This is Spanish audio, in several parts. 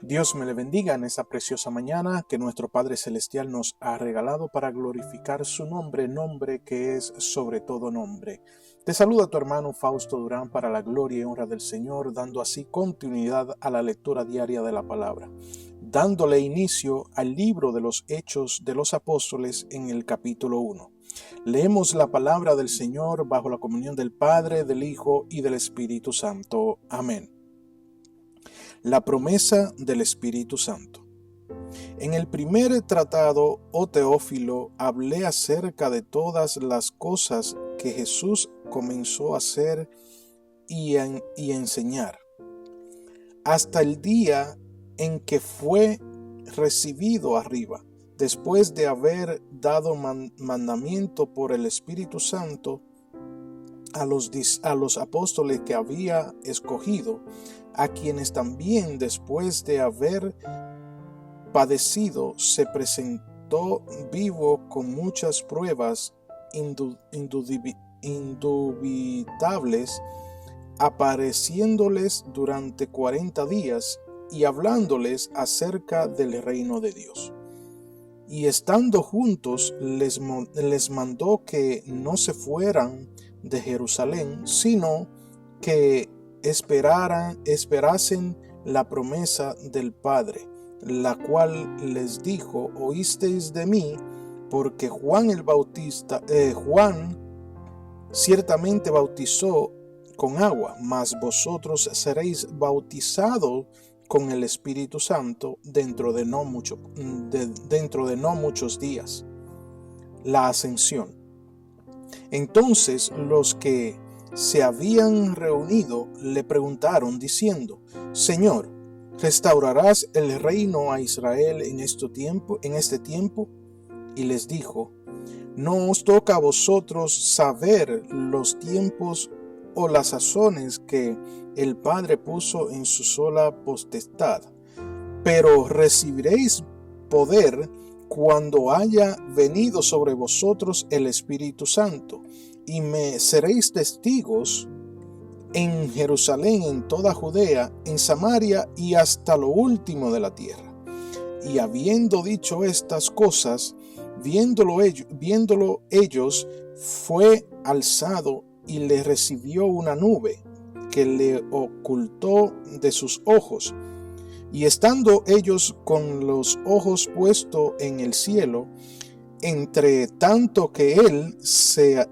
Dios me le bendiga en esta preciosa mañana que nuestro Padre Celestial nos ha regalado para glorificar su nombre, nombre que es sobre todo nombre. Te saluda tu hermano Fausto Durán para la gloria y honra del Señor, dando así continuidad a la lectura diaria de la palabra, dándole inicio al libro de los Hechos de los Apóstoles en el capítulo 1. Leemos la palabra del Señor bajo la comunión del Padre, del Hijo y del Espíritu Santo. Amén. La promesa del Espíritu Santo. En el primer tratado, oh Teófilo, hablé acerca de todas las cosas que Jesús comenzó a hacer y enseñar, hasta el día en que fue recibido arriba, después de haber dado mandamiento por el Espíritu Santo a los apóstoles que había escogido, a quienes también después de haber padecido se presentó vivo con muchas pruebas indubitables, apareciéndoles durante 40 días y hablándoles acerca del reino de Dios. Y estando juntos les mandó que no se fueran de Jerusalén, sino que esperasen la promesa del Padre, la cual les dijo: oísteis de mí, porque Juan ciertamente bautizó con agua, mas vosotros seréis bautizados con el Espíritu Santo dentro de no muchos días. La ascensión. Entonces los que se habían reunido le preguntaron diciendo: Señor, ¿restaurarás el reino a Israel en este tiempo? Y les dijo: no os toca a vosotros saber los tiempos o las sazones que el Padre puso en su sola potestad, pero recibiréis poder cuando haya venido sobre vosotros el Espíritu Santo, y me seréis testigos en Jerusalén, en toda Judea, en Samaria y hasta lo último de la tierra. Y habiendo dicho estas cosas, viéndolo ellos, fue alzado y le recibió una nube que le ocultó de sus ojos. Y estando ellos con los ojos puestos en el cielo, entre tanto que él se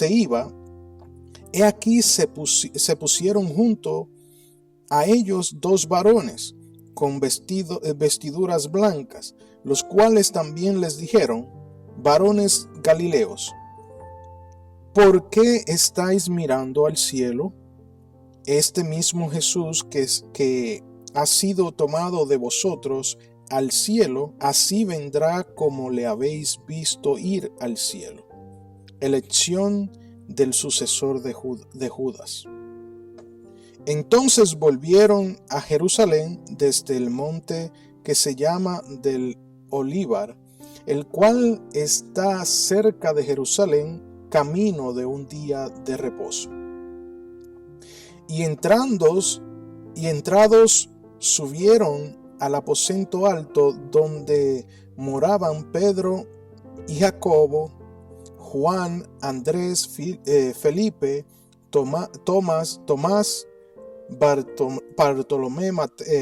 iba, he aquí se pusieron junto a ellos dos varones con vestiduras blancas, los cuales también les dijeron: varones Galileos, ¿por qué estáis mirando al cielo? Este mismo Jesús que ha sido tomado de vosotros al cielo, así vendrá como le habéis visto ir al cielo. Elección del sucesor de Judas. Entonces volvieron a Jerusalén desde el monte que se llama del Olivar, el cual está cerca de Jerusalén, camino de un día de reposo. Y entrados subieron al aposento alto donde moraban Pedro y Jacobo, Juan, Andrés, Felipe, Tomás, Bartolomé,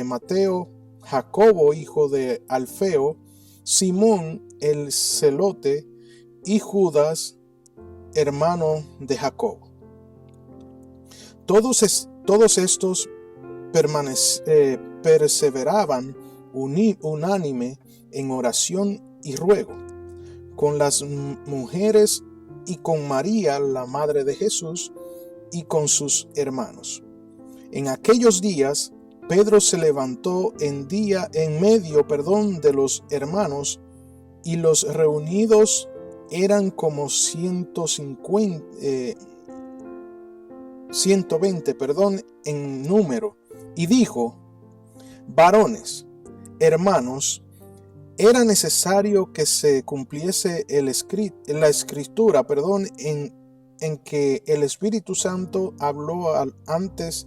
Mateo, Jacobo, hijo de Alfeo, Simón el celote y Judas, hermano de Jacobo. Todos estos perseveraban unánime en oración y ruego, con las mujeres y con María, la madre de Jesús, y con sus hermanos. En aquellos días, Pedro se levantó en medio de los hermanos, y los reunidos eran como 120 en número, y dijo: varones, hermanos, era necesario que se cumpliese la escritura en que el Espíritu Santo habló antes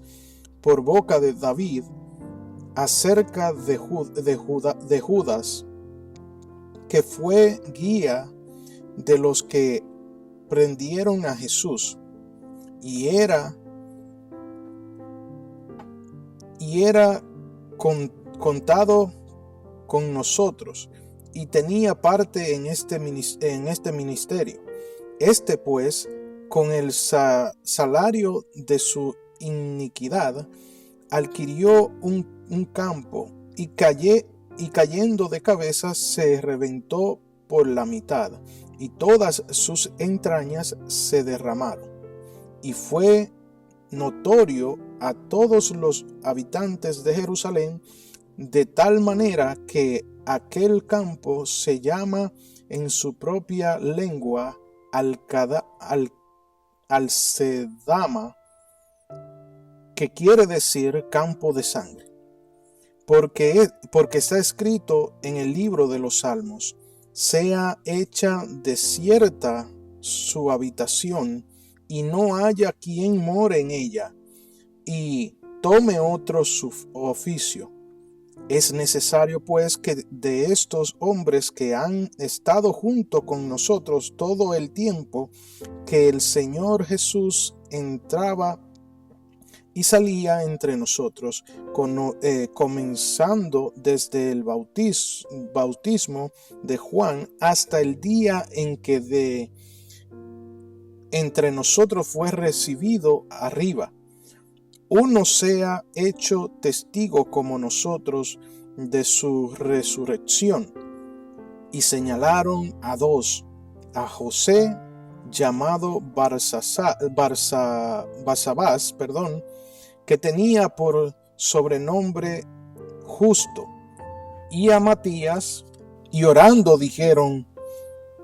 por boca de David, acerca de Judas, que fue guía de los que prendieron a Jesús, y era contado con nosotros, y tenía parte en este ministerio. Este pues, con el salario de su iniquidad, adquirió un campo, y cayendo de cabeza se reventó por la mitad, y todas sus entrañas se derramaron. Y fue notorio a todos los habitantes de Jerusalén, de tal manera que aquel campo se llama en su propia lengua Alcedama, que quiere decir campo de sangre, porque está escrito en el libro de los Salmos: sea hecha desierta su habitación, y no haya quien more en ella, y tome otro su oficio. Es necesario pues que de estos hombres que han estado junto con nosotros todo el tiempo que el Señor Jesús entraba y salía entre nosotros, comenzando desde el bautismo de Juan hasta el día en que de entre nosotros fue recibido arriba, uno sea hecho testigo como nosotros de su resurrección. Y señalaron a dos: a José, llamado Barsabás, que tenía por sobrenombre Justo, y a Matías, y orando dijeron: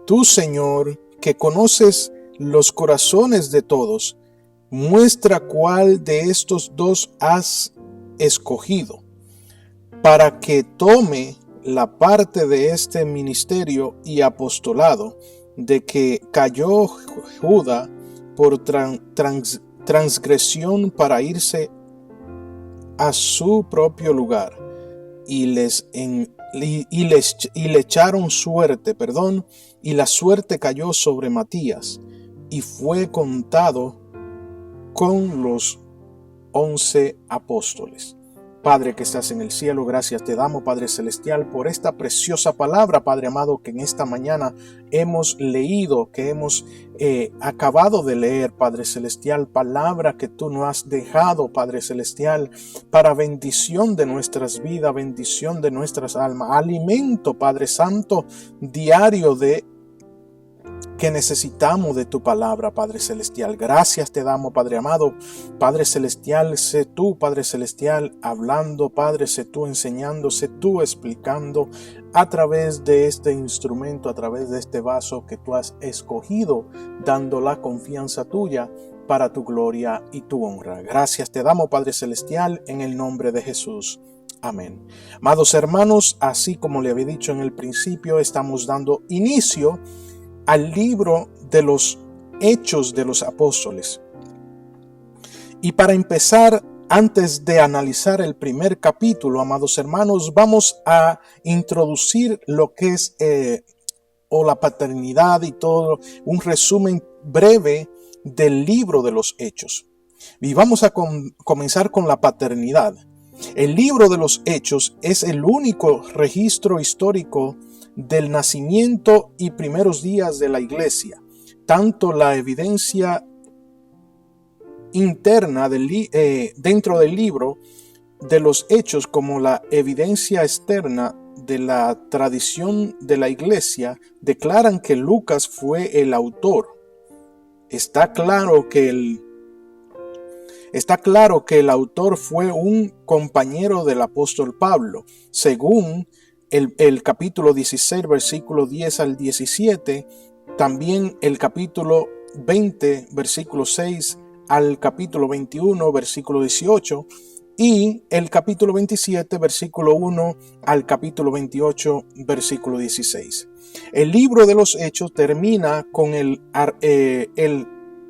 tú, Señor, que conoces los corazones de todos, muestra cuál de estos dos has escogido, para que tome la parte de este ministerio y apostolado, de que cayó Judas por transgresión para irse a su propio lugar, y le echaron suerte, y la suerte cayó sobre Matías, y fue contado con los 11 apóstoles. Padre que estás en el cielo, gracias te damos, Padre celestial, por esta preciosa palabra, Padre amado, que en esta mañana hemos leído, que hemos acabado de leer, Padre celestial, palabra que tú nos has dejado, Padre celestial, para bendición de nuestras vidas, bendición de nuestras almas, alimento, Padre santo, diario que necesitamos de tu palabra, Padre celestial. Gracias te damos, Padre amado. Padre celestial, sé tú, Padre celestial, hablando, Padre, sé tú enseñando, sé tú explicando a través de este instrumento, a través de este vaso que tú has escogido, dando la confianza tuya para tu gloria y tu honra. Gracias te damos, Padre celestial, en el nombre de Jesús. Amén. Amados hermanos, así como le había dicho en el principio, estamos dando inicio al libro de los Hechos de los Apóstoles. Y para empezar, antes de analizar el primer capítulo, amados hermanos, vamos a introducir lo que es la paternidad y todo, un resumen breve del libro de los Hechos. Y vamos a comenzar con la paternidad. El libro de los Hechos es el único registro histórico del nacimiento y primeros días de la iglesia. Tanto la evidencia interna dentro del libro de los Hechos como la evidencia externa de la tradición de la iglesia declaran que Lucas fue el autor. Está claro que el autor fue un compañero del apóstol Pablo, según el capítulo 16, versículo 10 al 17, también el capítulo 20, versículo 6 al capítulo 21, versículo 18, y el capítulo 27, versículo 1 al capítulo 28, versículo 16. El libro de los Hechos termina con el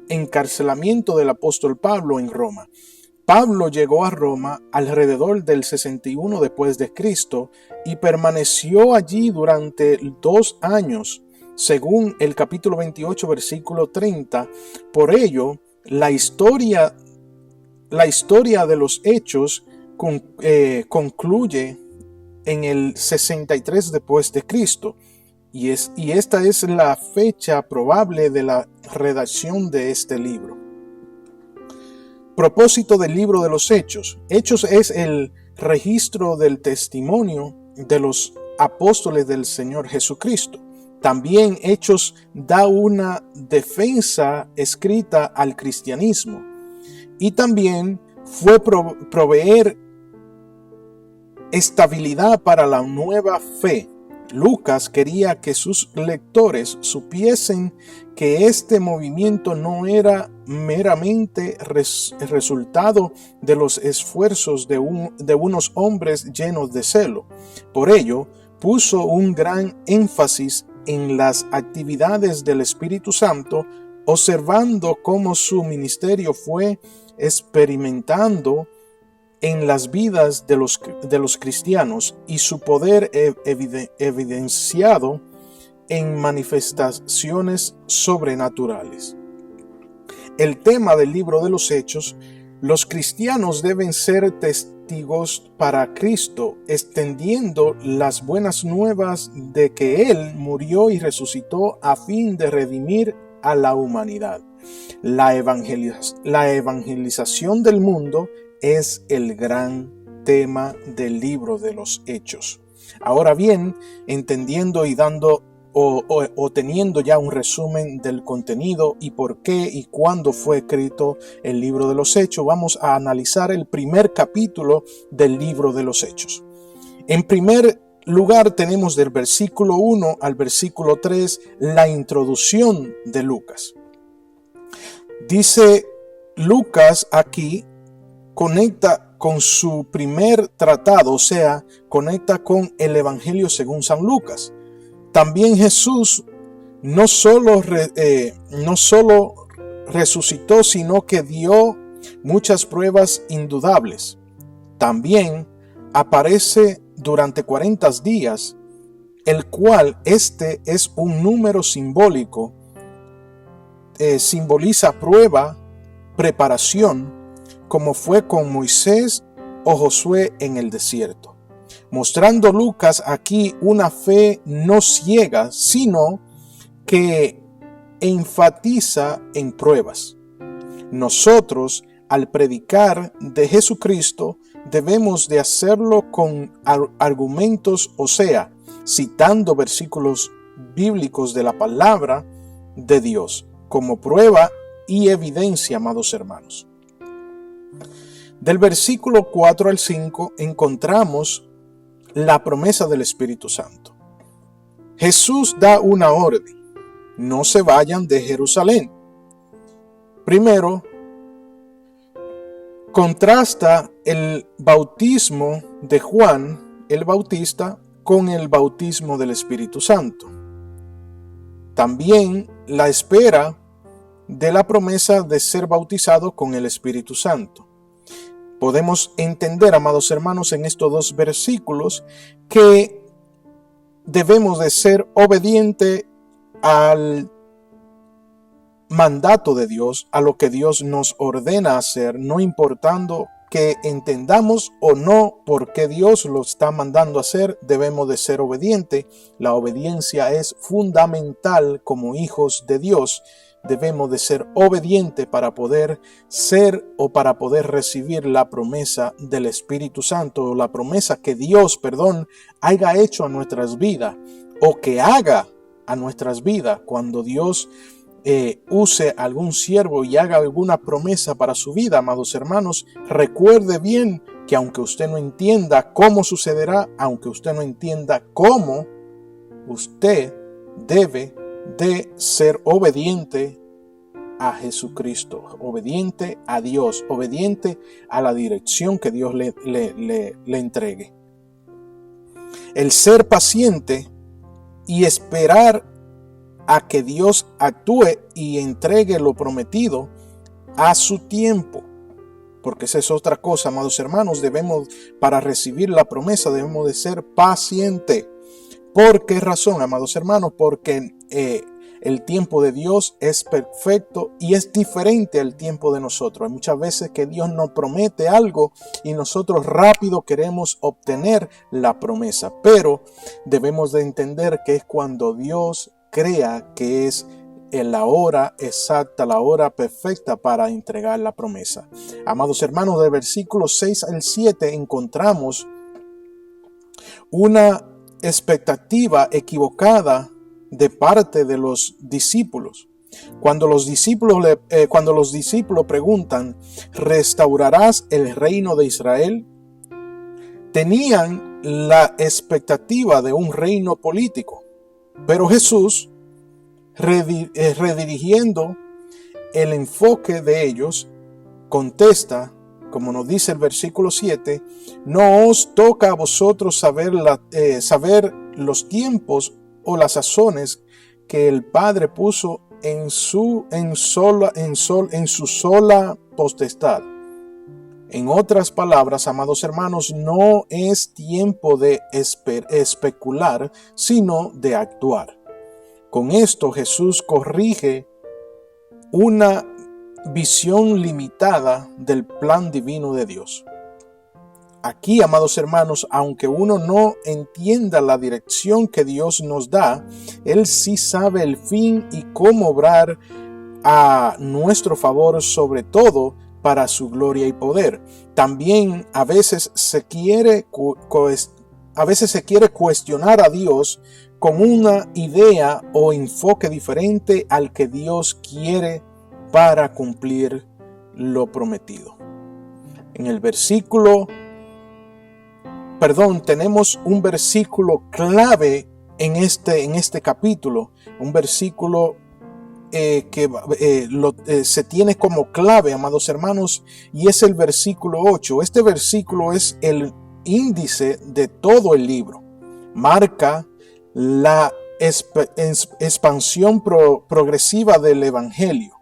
encarcelamiento del apóstol Pablo en Roma. Pablo llegó a Roma alrededor del 61 después de Cristo y permaneció allí durante 2 años, según el capítulo 28, versículo 30. Por ello, la historia de los Hechos concluye en el 63 después de Cristo. Y esta es la fecha probable de la redacción de este libro. Propósito del libro de los Hechos. Hechos es el registro del testimonio de los apóstoles del Señor Jesucristo. También Hechos da una defensa escrita al cristianismo. Y también fue proveer estabilidad para la nueva fe. Lucas quería que sus lectores supiesen que este movimiento no era meramente resultado de los esfuerzos de unos hombres llenos de celo. Por ello, puso un gran énfasis en las actividades del Espíritu Santo, observando cómo su ministerio fue experimentando en las vidas de los cristianos y su poder evidenciado en manifestaciones sobrenaturales. El tema del libro de los Hechos: los cristianos deben ser testigos para Cristo, extendiendo las buenas nuevas de que Él murió y resucitó a fin de redimir a la humanidad. La evangelización del mundo es el gran tema del libro de los Hechos. Ahora bien, entendiendo y dando o teniendo ya un resumen del contenido y por qué y cuándo fue escrito el libro de los Hechos, vamos a analizar el primer capítulo del libro de los Hechos. En primer lugar, tenemos del versículo 1 al versículo 3 la introducción de Lucas. Dice Lucas aquí, conecta con su primer tratado, o sea, conecta con el Evangelio según San Lucas. También Jesús no solo resucitó, sino que dio muchas pruebas indudables. También aparece durante 40 días, el cual este es un número simbólico, simboliza prueba, preparación, como fue con Moisés o Josué en el desierto. Mostrando Lucas aquí una fe no ciega, sino que enfatiza en pruebas. Nosotros, al predicar de Jesucristo, debemos de hacerlo con argumentos, o sea, citando versículos bíblicos de la palabra de Dios, como prueba y evidencia, amados hermanos. Del versículo 4 al 5 encontramos la promesa del Espíritu Santo. Jesús da una orden: no se vayan de Jerusalén. Primero, contrasta el bautismo de Juan el Bautista con el bautismo del Espíritu Santo. También la espera de la promesa de ser bautizado con el Espíritu Santo. Podemos entender, amados hermanos, en estos dos versículos que debemos de ser obedientes al mandato de Dios, a lo que Dios nos ordena hacer, no importando que entendamos o no por qué Dios lo está mandando hacer, debemos de ser obedientes. La obediencia es fundamental como hijos de Dios. Debemos de ser obedientes para poder ser o para poder recibir la promesa del Espíritu Santo, o la promesa que Dios, haya hecho a nuestras vidas, o que haga a nuestras vidas. Cuando Dios use algún siervo y haga alguna promesa para su vida, amados hermanos, recuerde bien que aunque usted no entienda cómo sucederá, aunque usted no entienda cómo, usted debe de ser obediente a Jesucristo, obediente a Dios, obediente a la dirección que Dios le entregue. El ser paciente y esperar a que Dios actúe y entregue lo prometido a su tiempo. porque esa es otra cosa, amados hermanos. Para recibir la promesa, debemos de ser pacientes. ¿Por qué razón, amados hermanos? Porque el tiempo de Dios es perfecto y es diferente al tiempo de nosotros. Hay muchas veces que Dios nos promete algo y nosotros rápido queremos obtener la promesa, pero debemos de entender que es cuando Dios crea que es en la hora exacta, la hora perfecta para entregar la promesa. Amados hermanos, del versículo 6 al 7 encontramos una expectativa equivocada de parte de los discípulos. Cuando los discípulos preguntan, ¿restaurarás el reino de Israel? Tenían la expectativa de un reino político, pero Jesús, redirigiendo el enfoque de ellos, contesta, como nos dice el versículo 7, no os toca a vosotros saber los tiempos o las sazones que el Padre puso en su sola potestad. En otras palabras, amados hermanos, no es tiempo de especular, sino de actuar. Con esto Jesús corrige una visión limitada del plan divino de Dios. Aquí, amados hermanos, aunque uno no entienda la dirección que Dios nos da, Él sí sabe el fin y cómo obrar a nuestro favor, sobre todo para su gloria y poder. También a veces se quiere cuestionar a Dios con una idea o enfoque diferente al que Dios quiere para cumplir lo prometido. Tenemos un versículo clave en este capítulo, un versículo que se tiene como clave, amados hermanos, y es el versículo 8. Este versículo es el índice de todo el libro. Marca la expansión progresiva del Evangelio,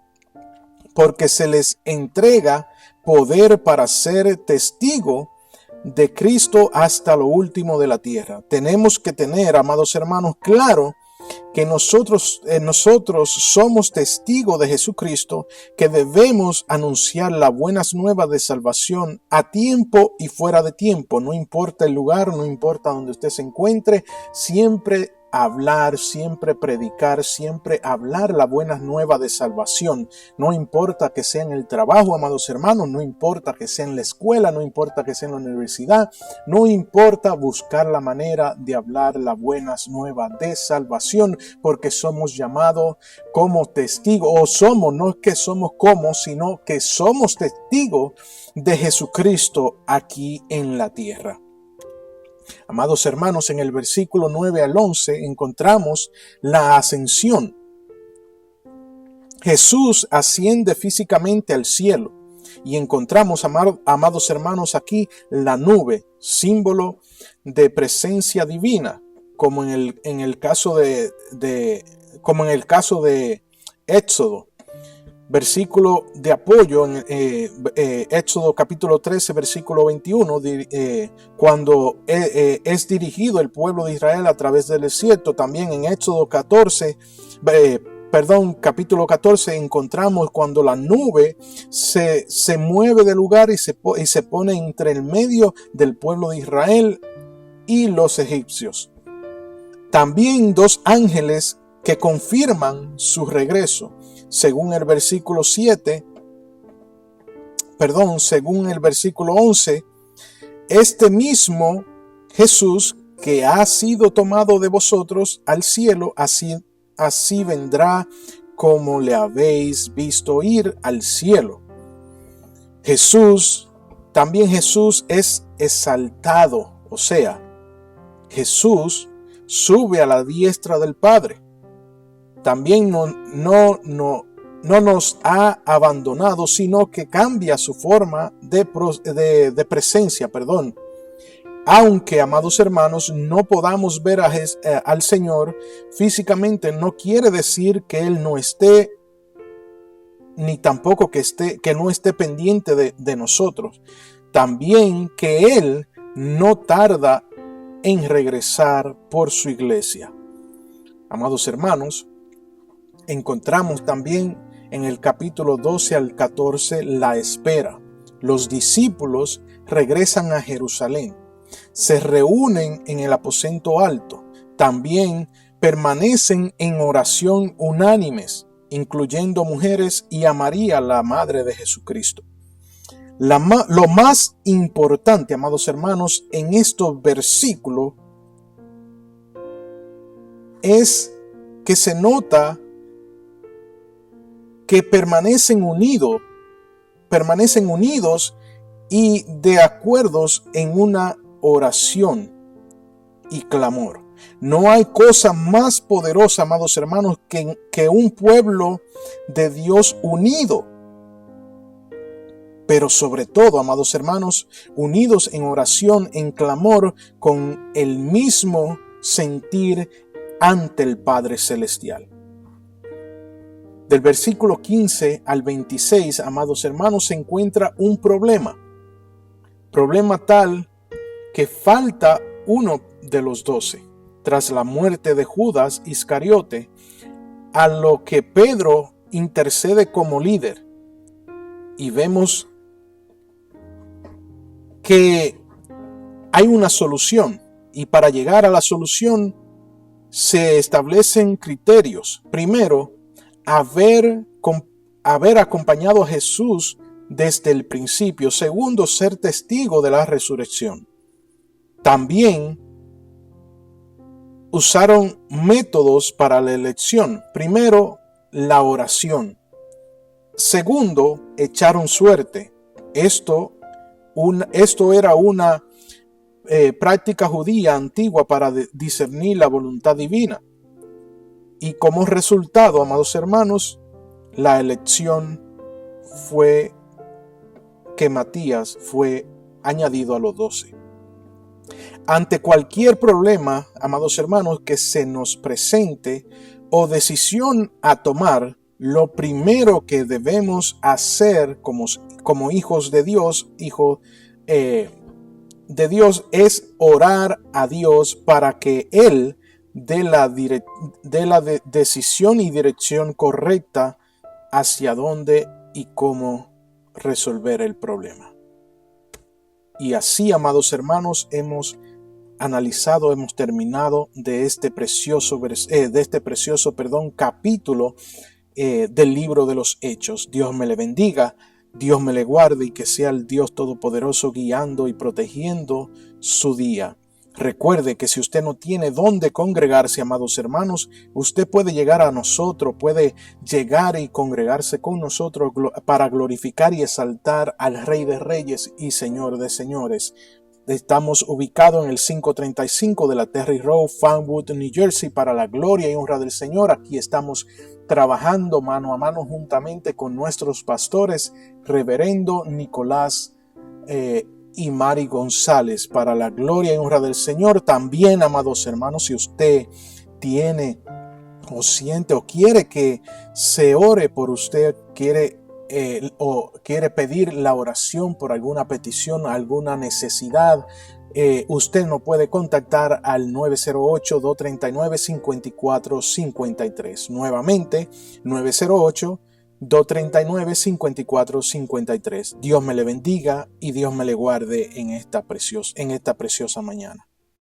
porque se les entrega poder para ser testigo de Cristo hasta lo último de la tierra. Tenemos que tener, amados hermanos, claro que nosotros somos testigos de Jesucristo, que debemos anunciar las buenas nuevas de salvación a tiempo y fuera de tiempo. No importa el lugar, no importa donde usted se encuentre, siempre hablar, siempre predicar, siempre hablar la buena nueva de salvación. No importa que sea en el trabajo, amados hermanos, no importa que sea en la escuela, no importa que sea en la universidad, no importa buscar la manera de hablar la buena nueva de salvación, porque somos llamados como testigos, no es que somos como, sino que somos testigos de Jesucristo aquí en la tierra. Amados hermanos, en el versículo 9 al 11 encontramos la ascensión. Jesús asciende físicamente al cielo y encontramos, amados hermanos, aquí la nube, símbolo de presencia divina, como en el caso de Éxodo. Versículo de apoyo en Éxodo capítulo 13, versículo 21, cuando es dirigido el pueblo de Israel a través del desierto. También en Éxodo capítulo 14 encontramos cuando la nube se mueve del lugar y se pone entre el medio del pueblo de Israel y los egipcios. También dos ángeles que confirman su regreso. Según el versículo 11, este mismo Jesús que ha sido tomado de vosotros al cielo, así vendrá como le habéis visto ir al cielo. También Jesús es exaltado, o sea, Jesús sube a la diestra del Padre. También no nos ha abandonado, sino que cambia su forma de presencia. Aunque, amados hermanos, no podamos ver al Señor físicamente, no quiere decir que Él no esté ni tampoco que no esté pendiente de nosotros. También que Él no tarda en regresar por su iglesia. Amados hermanos, encontramos también en el capítulo 12 al 14 la espera. Los discípulos regresan a Jerusalén, se reúnen en el aposento alto, también permanecen en oración unánimes, incluyendo mujeres y a María, la madre de Jesucristo. Lo más importante, amados hermanos, en estos versículos es que se nota que permanecen unidos y de acuerdo en una oración y clamor. No hay cosa más poderosa, amados hermanos, que un pueblo de Dios unido. Pero sobre todo, amados hermanos, unidos en oración, en clamor, con el mismo sentir ante el Padre Celestial. Del versículo 15 al 26, amados hermanos, se encuentra un problema. Problema tal que falta uno de los 12. Tras la muerte de Judas Iscariote, a lo que Pedro intercede como líder. Y vemos que hay una solución. Y para llegar a la solución se establecen criterios. Primero, haber acompañado a Jesús desde el principio. Segundo, ser testigo de la resurrección. También usaron métodos para la elección. Primero, la oración. Segundo, echaron suerte. Esto era una práctica judía antigua para discernir la voluntad divina. Y como resultado, amados hermanos, la elección fue que Matías fue añadido a los 12. Ante cualquier problema, amados hermanos, que se nos presente o decisión a tomar, lo primero que debemos hacer como hijos de Dios, es orar a Dios para que Él dé la decisión y dirección correcta hacia dónde y cómo resolver el problema. Y así, amados hermanos, hemos terminado de este precioso capítulo del libro de los Hechos. Dios me le bendiga, Dios me le guarde y que sea el Dios Todopoderoso guiando y protegiendo su día. Recuerde que si usted no tiene dónde congregarse, amados hermanos, usted puede llegar a nosotros, puede llegar y congregarse con nosotros para glorificar y exaltar al Rey de Reyes y Señor de Señores. Estamos ubicados en el 535 de la Terry Road, Fanwood, New Jersey, para la gloria y honra del Señor. Aquí estamos trabajando mano a mano juntamente con nuestros pastores, Reverendo Nicolás y Mari González, para la gloria y honra del Señor. También, amados hermanos, si usted tiene o siente o quiere que se ore por usted, quiere pedir la oración por alguna petición, alguna necesidad, usted nos puede contactar al 908-239-5453. Nuevamente, 908-239-5453. Dios me le bendiga y Dios me le guarde en esta preciosa mañana.